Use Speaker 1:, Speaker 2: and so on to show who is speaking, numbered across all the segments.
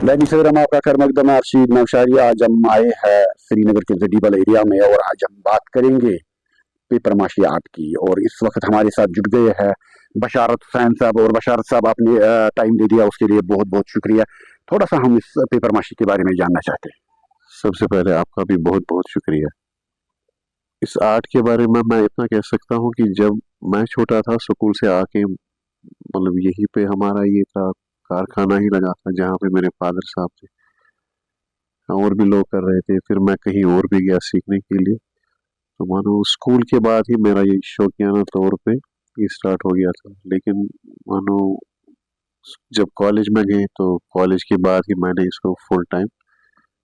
Speaker 1: दैनिक सवेरा में आपका खैर मकदम है। अर्शीद नौशारी। आज हम आए हैं श्रीनगर के जडीबल एरिया में और आज हम बात करेंगे पेपर माशी आर्ट की। और इस वक्त हमारे साथ जुड़ गए हैं बशारत हुसैन साहब। और बशारत साहब, आपने टाइम दे दिया उसके लिए बहुत बहुत शुक्रिया। थोड़ा सा हम इस पेपर माशी के बारे में जानना चाहते हैं।
Speaker 2: सबसे पहले आपका भी बहुत बहुत शुक्रिया। इस आर्ट के बारे में मैं इतना कह सकता हूँ कि जब मैं छोटा था स्कूल से आके यहीं पे हमारा ये था, कारखाना ही लगा था जहाँ पे मेरे फादर साहब थे। और भी लोग कर रहे थे, फिर मैं कहीं और भी गया सीखने के लिए। तो मानो स्कूल के बाद ही मेरा ये शौकियाना तौर पे ये स्टार्ट हो गया था। लेकिन मानो जब कॉलेज में गए तो कॉलेज के बाद ही मैंने इसको फुल टाइम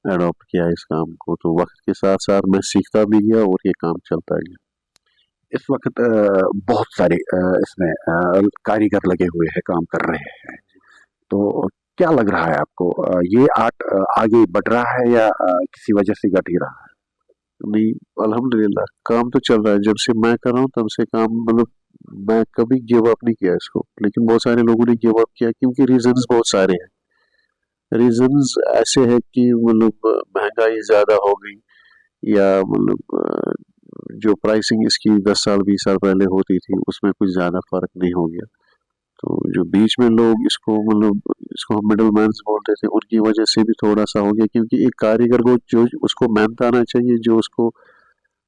Speaker 2: अडॉप्ट किया इस काम को। तो वक्त के साथ साथ मैं सीखता भी गया और ये काम चलता गया।
Speaker 1: इस वक्त बहुत सारे इसमें कारीगर लगे हुए हैं, काम कर रहे हैं। तो क्या लग रहा है आपको, ये आर्ट आगे बढ़ रहा है या किसी वजह से घट ही रहा है?
Speaker 2: नहीं, अल्हम्दुलिल्लाह काम तो चल रहा है। जब से मैं कर रहा हूँ तब से काम मैं कभी गिव अप नहीं किया इसको। लेकिन बहुत सारे लोगों ने गिव अप किया क्योंकि रीजंस बहुत सारे हैं। रीजंस ऐसे है कि महंगाई ज्यादा हो गई, या जो प्राइसिंग इसकी 10 साल 20 साल पहले होती थी उसमें कुछ ज्यादा फर्क नहीं हो गया। तो जो बीच में लोग इसको हम मिडल मैन बोलते थे, उनकी वजह से भी थोड़ा सा हो गया। क्योंकि एक कारीगर को जो उसको मेहनत आना चाहिए, जो उसको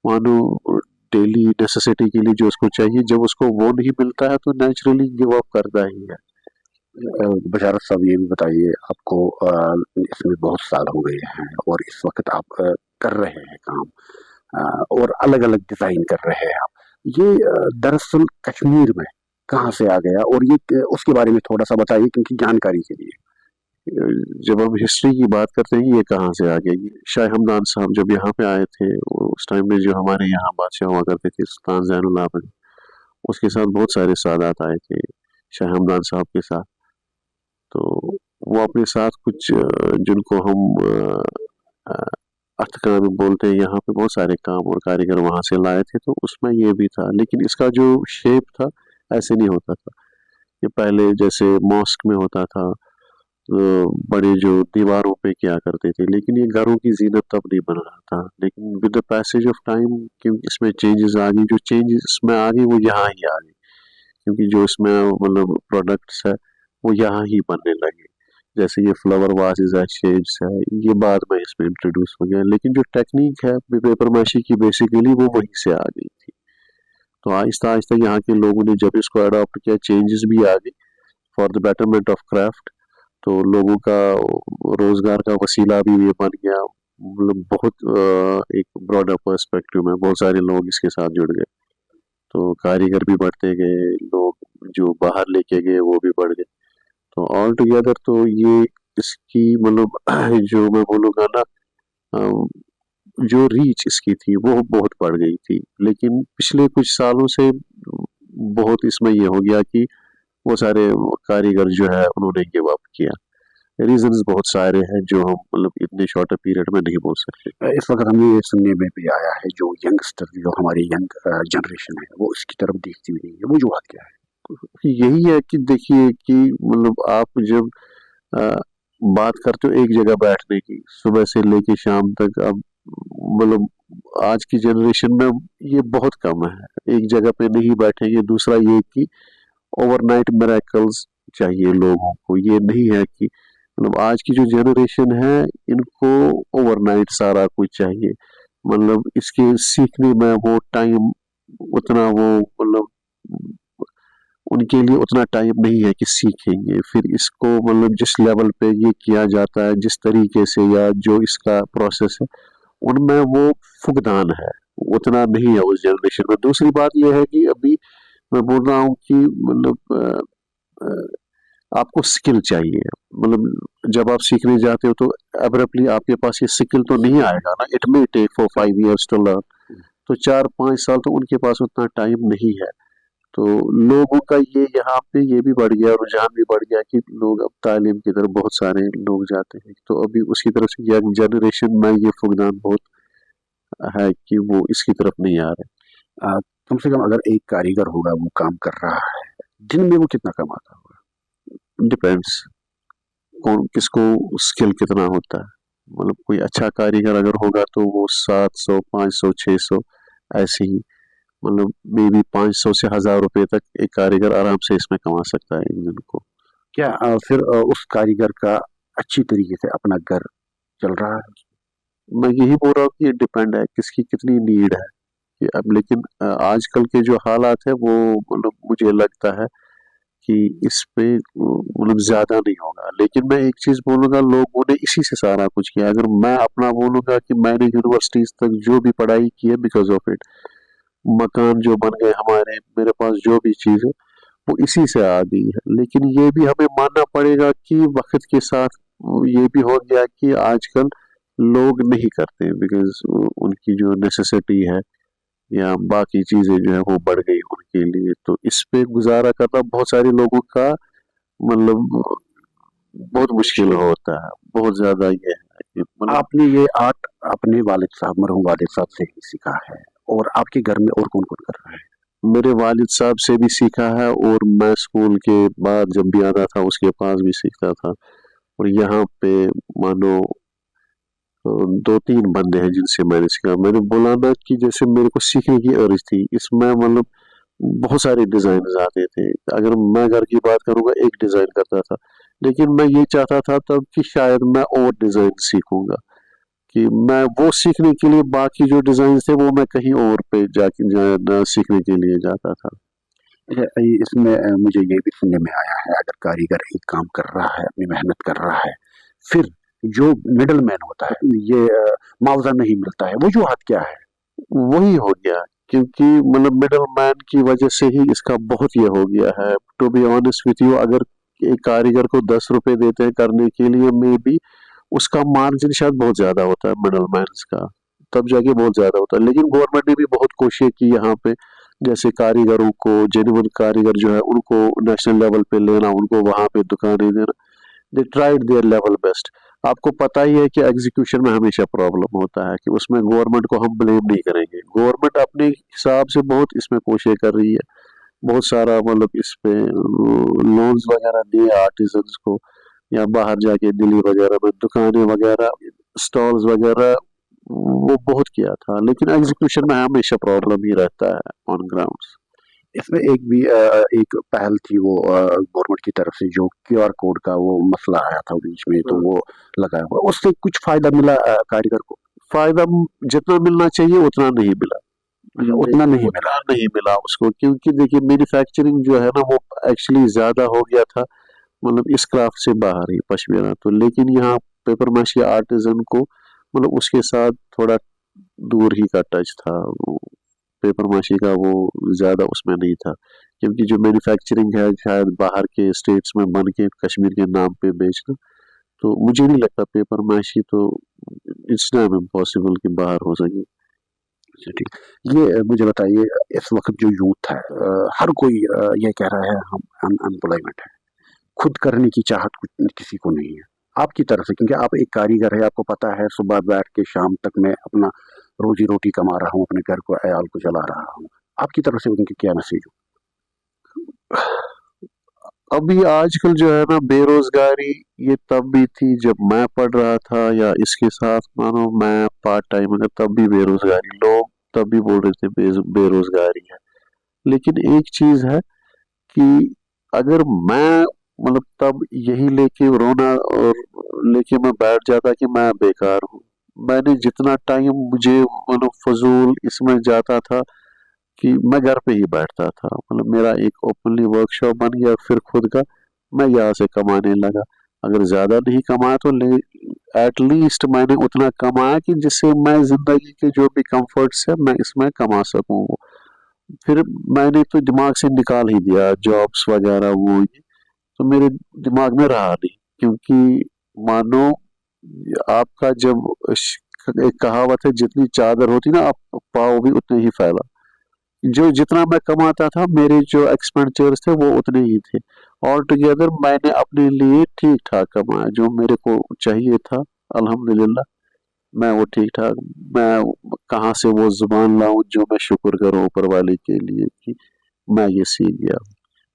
Speaker 2: मानो डेली नेसेसिटी के लिए जो उसको चाहिए, जब उसको वो नहीं मिलता है तो नेचुरली गिव अप करता ही है।
Speaker 1: बशारत साहब, ये भी बताइए, आपको इसमें बहुत साल हो गए हैं और इस वक्त आप कर रहे हैं काम, और अलग अलग डिजाइन कर रहे हैं आप। ये दरअसल कश्मीर में कहाँ से आ गया, और ये उसके बारे में थोड़ा सा बताइए क्योंकि जानकारी के लिए।
Speaker 2: जब हम हिस्ट्री की बात करते हैं ये कहाँ से आ गया, ये शाह हमदान साहब जब यहाँ पे आए थे, उस टाइम में जो हमारे यहाँ बादशाह हुआ करते थे सुल्तान जैनुल आबिद, उसके साथ बहुत सारे सादात आए थे शाह हमदान साहब के साथ। तो वो अपने साथ कुछ जिनको हम अर्थकान बोलते हैं, यहाँ पे बहुत सारे काम और कारीगर वहां से लाए थे। तो उसमें ये भी था, लेकिन इसका जो शेप था ऐसे नहीं होता था। ये पहले जैसे मॉस्क में होता था, बड़े जो दीवारों पे किया करते थे, लेकिन ये घरों की जीनत तब नहीं बन रहा था। लेकिन with the passage of time क्योंकि इसमें चेंजेस आ गई, जो चेंजेस इसमें आ गई वो यहाँ ही आ गई। क्योंकि जो इसमें प्रोडक्ट्स है वो यहाँ ही बनने लगे। जैसे ये फ्लावर वाजेज है, शेड्स है, ये बाद में इसमें इंट्रोड्यूस हो गया। लेकिन जो टेक्निक है पेपर माशी की बेसिकली वो वहीं से आ गई थी। तो आहिस्ता आहिस्ता यहाँ के लोगों ने जब इसको अडॉप्ट किया, चेंजेस भी आ गई for the betterment of craft. तो लोगों का रोजगार का वसीला भी ये बन गया। बहुत एक ब्रॉडर पर्सपेक्टिव में बहुत सारे लोग इसके साथ जुड़ गए। तो कारीगर भी बढ़ते गए, लोग जो बाहर लेके गए वो भी बढ़ गए। तो ऑल टुगेदर तो ये इसकी जो मैं बोलूँगा ना, अ, जो रीच इसकी थी वो बहुत बढ़ गई थी। लेकिन पिछले कुछ सालों से बहुत इसमें ये हो गया कि वो सारे कारीगर जो है उन्होंने गिव अप किया। रीजंस बहुत सारे हैं जो हम इतने शॉर्ट पीरियड में नहीं बोल सकते।
Speaker 1: इस वक्त हमें ये सुनने में भी आया है जो यंगस्टर, जो हमारी यंग जनरेशन है, वो इसकी तरफ देखती भी नहीं है। वो जो बात क्या है?
Speaker 2: यही है कि देखिए कि आप जब अ, बात करते हो एक जगह बैठने की सुबह से लेके शाम तक, अब मतलब आज की जनरेशन में ये बहुत कम है, एक जगह पे नहीं बैठेंगे। दूसरा ये कि ओवरनाइट मिरेकल्स चाहिए लोगों को। ये नहीं है कि आज की जो जनरेशन है इनको ओवरनाइट सारा कुछ चाहिए। इसके सीखने में वो टाइम उतना वो उनके लिए उतना टाइम नहीं है कि सीखेंगे। फिर इसको जिस लेवल पे ये किया जाता है, जिस तरीके से या जो इसका प्रोसेस है, उनमें वो फुकदान है, उतना नहीं है उस जनरेशन में। दूसरी बात ये है कि अभी मैं बोल रहा हूँ कि आपको स्किल चाहिए। जब आप सीखने जाते हो तो एब्रप्टली आपके पास ये स्किल तो नहीं आएगा ना। It may take 4-5 years to learn. तो 4-5 साल तो उनके पास उतना टाइम नहीं है। तो लोगों का ये यहाँ पे ये भी बढ़ गया, रुझान भी बढ़ गया कि लोग अब तालीम की तरफ बहुत सारे लोग जाते हैं। तो अभी उसकी तरफ से यंग जनरेशन में ये फुकदान बहुत है कि वो इसकी तरफ नहीं आ रहे।
Speaker 1: कम से कम अगर एक कारीगर होगा वो काम कर रहा है, दिन में वो कितना कमाता होगा?
Speaker 2: डिपेंड्स। कौन किसको स्किल कितना होता है। मतलब कोई अच्छा कारीगर अगर होगा तो वो 700 500 600 ऐसे ही, मतलब मे बी 500 से 1000 रुपए तक एक कारीगर आराम से इसमें कमा सकता है एक दिन को।
Speaker 1: क्या फिर उस कारीगर का अच्छी तरीके से अपना घर चल रहा है?
Speaker 2: मैं यही बोल रहा हूँ कि ये डिपेंड है किसकी कितनी नीड है। कि अब लेकिन आजकल के जो हालात है वो, मतलब मुझे लगता है कि इस पे मतलब ज्यादा नहीं होगा। लेकिन मैं एक चीज बोलूंगा, लोगों ने इसी से सारा कुछ किया। अगर मैं अपना बोलूंगा कि मैंने यूनिवर्सिटीज तक जो भी पढ़ाई की है, बिकॉज ऑफ इट मकान जो बन गए हमारे, मेरे पास जो भी चीज है वो इसी से आ गई है। लेकिन ये भी हमें मानना पड़ेगा कि वक्त के साथ ये भी हो गया कि आजकल लोग नहीं करते, बिकॉज उनकी जो नेसेसिटी है या बाकी चीजें जो है वो बढ़ गई उनके लिए। तो इस पे गुजारा करना बहुत सारे लोगों का मतलब बहुत मुश्किल होता है, बहुत ज्यादा ये है कि मतलब।
Speaker 1: आपने ये आर्ट अपने वालिद साहब, मरहूम वालिद साहब से ही सीखा है, और आपके घर में और कौन कौन कर रहा है?
Speaker 2: मेरे वालिद साहब से भी सीखा है, और मैं स्कूल के बाद जब भी आता था उसके पास भी सीखता था। और यहाँ पे मानो 2 3 बंदे हैं जिनसे मैंने सीखा। मैंने बोला ना कि जैसे मेरे को सीखने की अर्ज थी इसमें, मतलब बहुत सारे डिजाइन आते थे। अगर मैं घर की बात करूंगा एक डिजाइन करता था, लेकिन मैं ये चाहता था तब कि शायद मैं और डिजाइन सीखूंगा, कि मैं वो सीखने के लिए बाकी जो डिजाइन थे वो मैं कहीं और पे जाके सीखने के लिए जाता था।
Speaker 1: अच्छा, इसमें मुझे ये भी सुनने में आया है, अगर कारीगर एक काम कर रहा है, अपनी मेहनत कर रहा है, फिर जो मिडल मैन होता है, ये मुआवजा नहीं मिलता है, वजूहत क्या है?
Speaker 2: वही हो गया, क्योंकि मतलब मिडल मैन की वजह से ही इसका बहुत ये हो गया है। To be honest with you, अगर एक कारीगर को 10 रुपए देते हैं करने के लिए, मे बी उसका मार्जिन शायद बहुत ज्यादा होता है मिडल मैन का, तब जाके बहुत ज्यादा होता है। लेकिन गवर्नमेंट ने भी बहुत कोशिश की यहाँ पे, जैसे कारीगरों को, जेन्युइन कारीगर जो है उनको नेशनल लेवल पे लेना, उनको वहां पे दुकानें देना। They tried their level best. आपको पता ही है कि एग्जीक्यूशन में हमेशा प्रॉब्लम होता है, कि उसमें गवर्नमेंट को हम ब्लेम नहीं करेंगे। गवर्नमेंट अपने हिसाब से बहुत इसमें कोशिश कर रही है, बहुत सारा मतलब इस पे लोन्स वगैरह दिए आर्टिजन्स को, या बाहर जाके दिल्ली वगैरह में दुकानें वगैरह, स्टॉल्स वगैरह, वो बहुत किया था। लेकिन एग्जीक्यूशन में हमेशा प्रॉब्लम ही रहता है ऑन ग्राउंड।
Speaker 1: इसमें एक भी एक पहल थी, वो गवर्नमेंट की तरफ से, जो क्यूआर कोड का वो मसला आया था बीच में, तो वो लगाया हुआ, उससे कुछ फायदा मिला कारीगर को?
Speaker 2: फायदा जितना मिलना चाहिए उतना नहीं मिला।
Speaker 1: उतना नहीं मिला।
Speaker 2: उतना नहीं मिला उसको, क्योंकि देखिए मैन्युफैक्चरिंग जो है ना वो एक्चुअली ज्यादा हो गया था, मतलब इस क्राफ्ट से बाहर ही पश्मीना तो। लेकिन यहाँ पेपर माशी आर्टिजन को मतलब उसके साथ थोड़ा दूर ही का टच था। पेपर माशी का वो ज्यादा उसमें नहीं था, क्योंकि जो मैन्युफैक्चरिंग है शायद बाहर के स्टेट्स में बन के कश्मीर के नाम पे बेचना, तो मुझे नहीं लगता पेपर माशी तो इट्स नॉट इम्पॉसिबल कि बाहर हो सके।
Speaker 1: अच्छा, ठीक। ये मुझे बताइए, इस वक्त जो यूथ है, हर कोई ये कह रहा है हम अनएम्प्लॉयमेंट है, खुद करने की चाहत कुछ किसी को नहीं है। आपकी तरफ से, क्योंकि आप एक कारीगर है, आपको पता है सुबह बैठ के शाम तक मैं अपना रोजी रोटी कमा रहा हूँ, अपने घर को, अयाल को चला रहा हूँ, आपकी तरफ से उनकी क्या मैसेज हो?
Speaker 2: अभी आजकल जो है ना बेरोजगारी, ये तब भी थी जब मैं पढ़ रहा था, या इसके साथ मानो मैं पार्ट टाइम, अगर तब भी बेरोजगारी, लोग तब भी बोल रहे थे बेरोजगारी है। लेकिन एक चीज है कि अगर मैं मतलब तब यही लेके रोना और लेके मैं बैठ जाता कि मैं बेकार हूँ। मैंने जितना टाइम मुझे मतलब फजूल इसमें जाता था, कि मैं घर पे ही बैठता था। मतलब मेरा एक ओपनली वर्कशॉप बन गया फिर खुद का, मैं यहाँ से कमाने लगा। अगर ज्यादा नहीं कमाया तो ले एट लीस्ट मैंने उतना कमाया कि जिससे मैं जिंदगी के जो भी कंफर्ट्स है मैं इसमें कमा सकूं। फिर मैंने तो दिमाग से निकाल ही दिया जॉब्स वगैरह वो ये, तो मेरे दिमाग में रहा नहीं। क्योंकि मानो आपका जब एक कहावत है, जितनी चादर होती ना आप पाओ भी उतने ही फैला। जो जितना मैं कमाता था मेरे जो एक्सपेंडिचर्स थे वो उतने ही थे। ऑल टुगेदर मैंने अपने लिए ठीक ठाक कमाया, जो मेरे को चाहिए था अल्हम्दुलिल्लाह। मैं वो ठीक ठाक, मैं कहाँ से वो जुबान लाऊं जो मैं शुक्र करूं ऊपर वाले के लिए कि मैं ये सीख गया।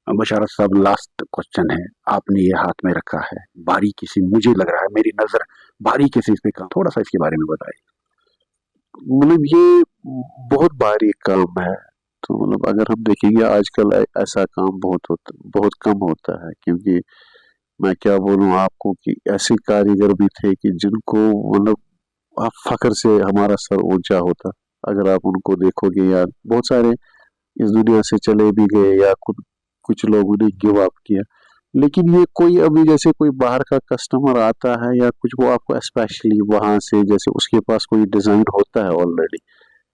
Speaker 1: बशारत साहब, लास्ट क्वेश्चन है, आपने ये हाथ में रखा है, बारीकी से मुझे लग रहा है, मेरी नजर बारीकी से इस पे काम, थोड़ा सा इसके बारे में बताइए।
Speaker 2: मतलब ये बहुत बारीक काम है। तो मतलब अगर हम देखेंगे आजकल ऐसा काम बहुत कम होता है, क्योंकि मैं क्या बोलूं आपको कि ऐसे कारीगर भी थे कि जिनको मतलब आप फख्र से हमारा सर ऊंचा होता अगर आप उनको देखोगे। यार बहुत सारे इस दुनिया से चले भी गए, या कुछ लोगों ने गिव अप किया। लेकिन ये कोई अभी जैसे कोई बाहर का कस्टमर आता है या कुछ, वो आपको स्पेशली वहां से, जैसे उसके पास कोई डिजाइन होता है ऑलरेडी,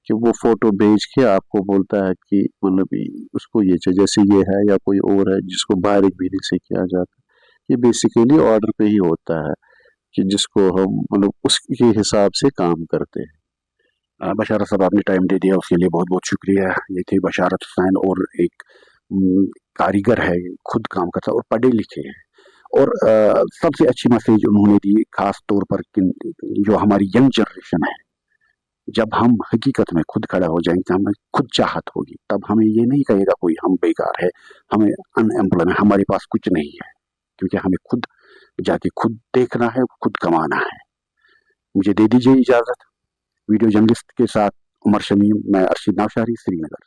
Speaker 2: कि वो फोटो भेज के आपको बोलता है कि मतलब उसको ये चाहिए, जैसे ये है या कोई और है जिसको बारीक बीनी से किया जाता है। ये बेसिकली ऑर्डर पे ही होता है कि जिसको हम मतलब उसके हिसाब से काम करते हैं।
Speaker 1: बशारत साहब, आपने टाइम दे दिया, उसके लिए बहुत बहुत शुक्रिया। ये थे बशारत हुसैन, और एक कारीगर है, खुद काम करता है और पढ़े लिखे हैं। और सबसे अच्छी मैसेज उन्होंने दी, खास तौर पर जो हमारी यंग जनरेशन है, जब हम हकीकत में खुद खड़ा हो जाएंगे, हमें खुद चाहत होगी, तब हमें ये नहीं कहेगा कोई हम बेकार है, हमें अनएम्प्लॉयमेंट, हमारे पास कुछ नहीं है, क्योंकि हमें खुद जाके खुद देखना है, खुद कमाना है। मुझे दे दीजिए इजाजत। वीडियो जर्नलिस्ट के साथ उमर शमीम, मैं अरशद नौशारी, श्रीनगर।